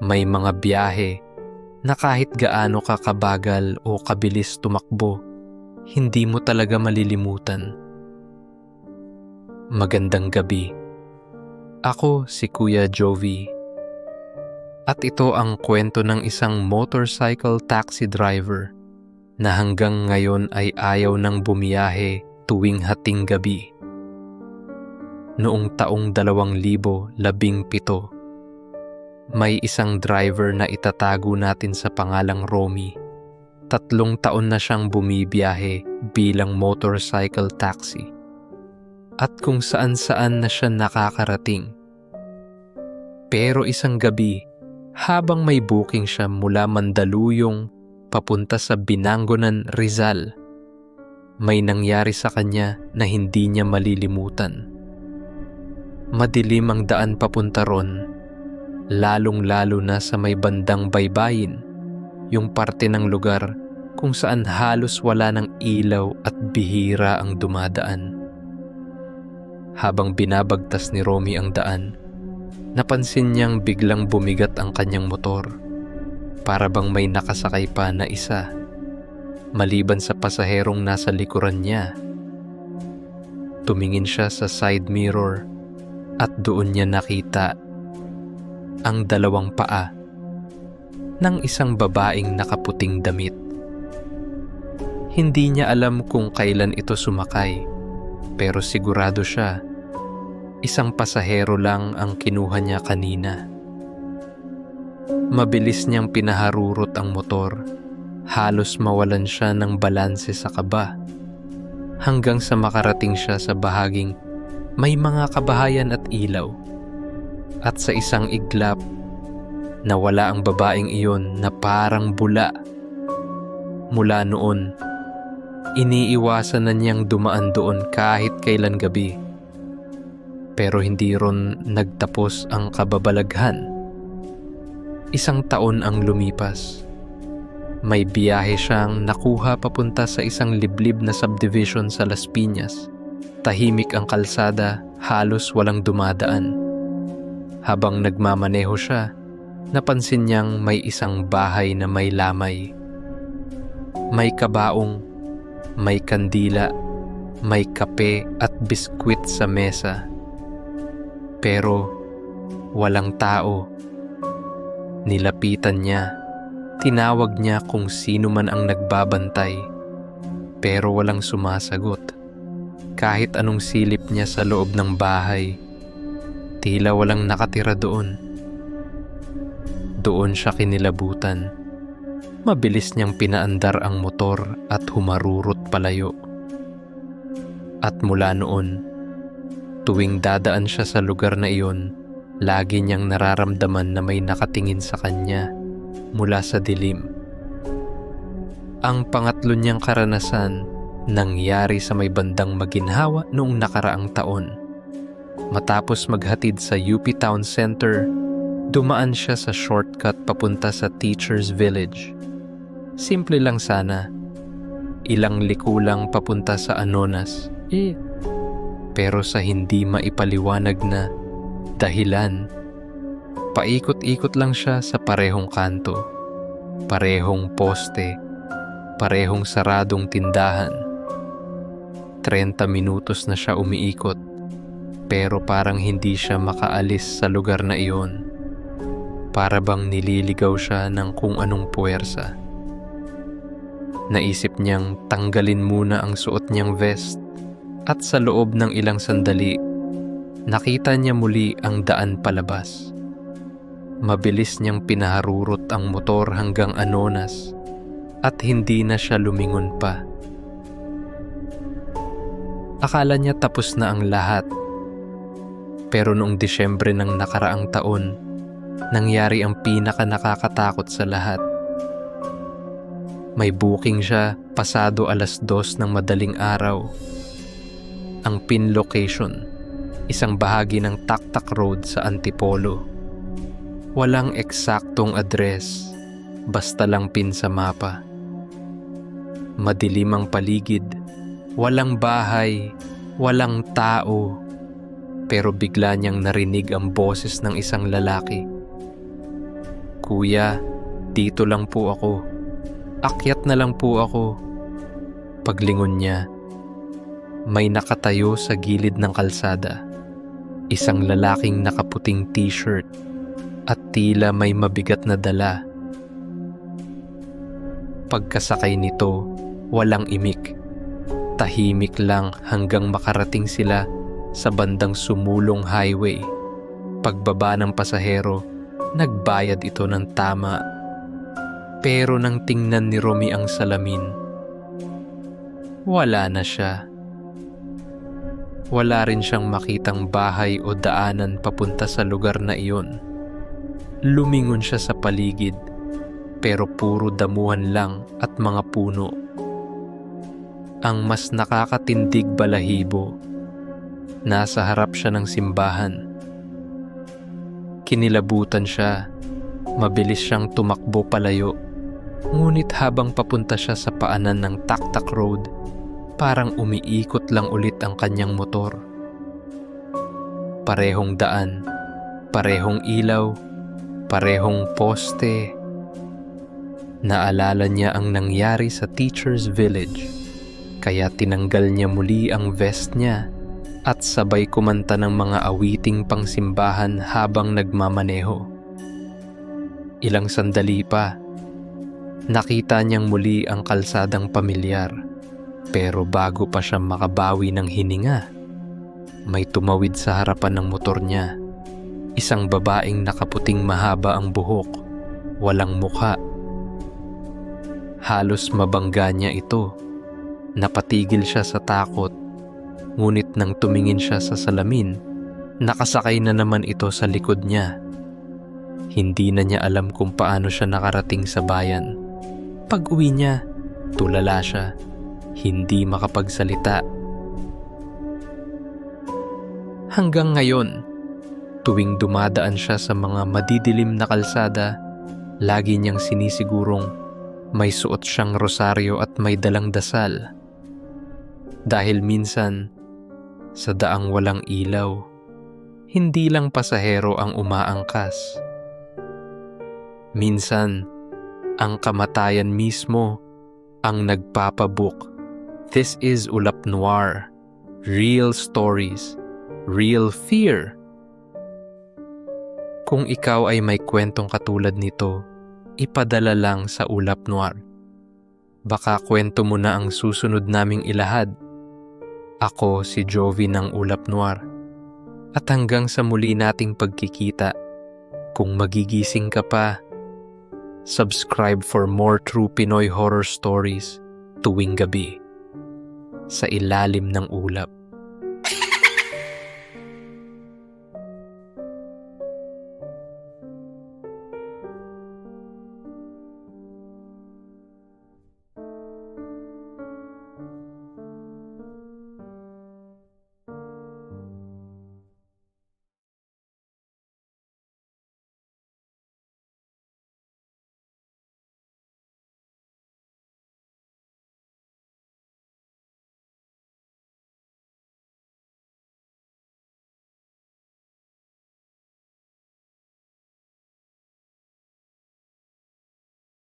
May mga biyahe na kahit gaano ka kabagal o kabilis tumakbo, hindi mo talaga malilimutan. Magandang gabi. Ako si Kuya Jovi. At ito ang kwento ng isang motorcycle taxi driver na hanggang ngayon ay ayaw nang bumiyahe tuwing hating gabi. Noong taong 2017, may isang driver na itatago natin sa pangalang Romy. 3 taon na siyang bumibiyahe bilang motorcycle taxi. At kung saan-saan na siya nakakarating. Pero isang gabi, habang may booking siya mula Mandaluyong papunta sa Binangonan, Rizal, may nangyari sa kanya na hindi niya malilimutan. Madilim ang daan papunta ron, lalong-lalo na sa may bandang baybayin, yung parte ng lugar kung saan halos wala ng ilaw at bihira ang dumadaan. Habang binabagtas ni Romy ang daan, napansin niyang biglang bumigat ang kanyang motor, para bang may nakasakay pa na isa, maliban sa pasaherong nasa likuran niya. Tumingin siya sa side mirror at doon niya nakita ang 2 paa ng isang babaeng nakaputing damit. Hindi niya alam kung kailan ito sumakay, pero sigurado siya, isang pasahero lang ang kinuha niya kanina. Mabilis niyang pinaharurot ang motor, halos mawalan siya ng balanse sa kaba, hanggang sa makarating siya sa bahaging may mga kabahayan at ilaw. At sa isang iglap, nawala ang babaeng iyon na parang bula. Mula noon, iniiwasan na niyang dumaan doon kahit kailan gabi. Pero hindi ron nagtapos ang kababalaghan. 1 taon ang lumipas. May biyahe siyang nakuha papunta sa isang liblib na subdivision sa Las Piñas. Tahimik ang kalsada, halos walang dumadaan. Habang nagmamaneho siya, napansin niyang may isang bahay na may lamay. May kabaong, may kandila, may kape at biskwit sa mesa. Pero walang tao. Nilapitan niya, tinawag niya kung sino man ang nagbabantay, pero walang sumasagot. Kahit anong silip niya sa loob ng bahay, tila walang nakatira doon. Doon siya kinilabutan. Mabilis niyang pinaandar ang motor at humarurot palayo. At mula noon, tuwing dadaan siya sa lugar na iyon, lagi niyang nararamdaman na may nakatingin sa kanya mula sa dilim. Ang pangatlo niyang karanasan nangyari sa may bandang Maginhawa noong nakaraang taon. Matapos maghatid sa UP Town Center, dumaan siya sa shortcut papunta sa Teachers Village. Simple lang sana, ilang liko lang papunta sa Anonas. Pero sa hindi maipaliwanag na dahilan, paikot-ikot lang siya sa parehong kanto, parehong poste, parehong saradong tindahan. 30 minutos na siya umiikot, pero parang hindi siya makaalis sa lugar na iyon. Para bang nililigaw siya ng kung anong puwersa. Naisip niyang tanggalin muna ang suot niyang vest, at sa loob ng ilang sandali, nakita niya muli ang daan palabas. Mabilis niyang pinaharurot ang motor hanggang Anonas at hindi na siya lumingon pa. Akala niya tapos na ang lahat. Pero noong Disyembre ng nakaraang taon, nangyari ang pinaka nakakatakot sa lahat. May booking siya pasado 2:00 ng madaling araw. Ang pin location, isang bahagi ng Taktak Road sa Antipolo. Walang eksaktong address, basta lang pin sa mapa. Madilim ang paligid, walang bahay, walang tao, pero bigla niyang narinig ang boses ng isang lalaki. "Kuya, dito lang po ako. Akyat na lang po ako." Paglingon niya, may nakatayo sa gilid ng kalsada. Isang lalaking nakaputing t-shirt at tila may mabigat na dala. Pagkasakay nito, walang imik. Tahimik lang hanggang makarating sila sa bandang sumulong highway. Pagbaba ng pasahero, nagbayad ito ng tama. Pero nang tingnan ni Romy ang salamin, wala na siya. Wala rin siyang makitang bahay o daanan papunta sa lugar na iyon. Lumingon siya sa paligid, pero puro damuhan lang at mga puno. Ang mas nakakatindig balahibo, nasa harap siya ng simbahan. Kinilabutan siya, mabilis siyang tumakbo palayo. Ngunit habang papunta siya sa paanan ng Taktak Road, parang umiikot lang ulit ang kanyang motor. Parehong daan, parehong ilaw, parehong poste. Naalala niya ang nangyari sa Teacher's Village, kaya tinanggal niya muli ang vest niya at sabay kumanta ng mga awiting pangsimbahan habang nagmamaneho. Ilang sandali pa, nakita niyang muli ang kalsadang pamilyar. Pero bago pa siya makabawi ng hininga, may tumawid sa harapan ng motor niya. Isang babaeng nakaputing mahaba ang buhok, walang mukha. Halos mabangga niya ito. Napatigil siya sa takot. Ngunit nang tumingin siya sa salamin, nakasakay na naman ito sa likod niya. Hindi na niya alam kung paano siya nakarating sa bayan. Pag-uwi niya, tulala siya. Hindi makapagsalita. Hanggang ngayon, tuwing dumadaan siya sa mga madidilim na kalsada, lagi niyang sinisigurong may suot siyang rosaryo at may dalang dasal. Dahil minsan, sa daang walang ilaw, hindi lang pasahero ang umaangkas. Minsan, ang kamatayan mismo ang nagpapabook. This is Ulap Noir. Real stories. Real fear. Kung ikaw ay may kwentong katulad nito, ipadala lang sa Ulap Noir. Baka kwento mo na ang susunod naming ilahad. Ako si Jovi ng Ulap Noir. At hanggang sa muli nating pagkikita, kung magigising ka pa, subscribe for more true Pinoy horror stories tuwing gabi sa ilalim ng ulap.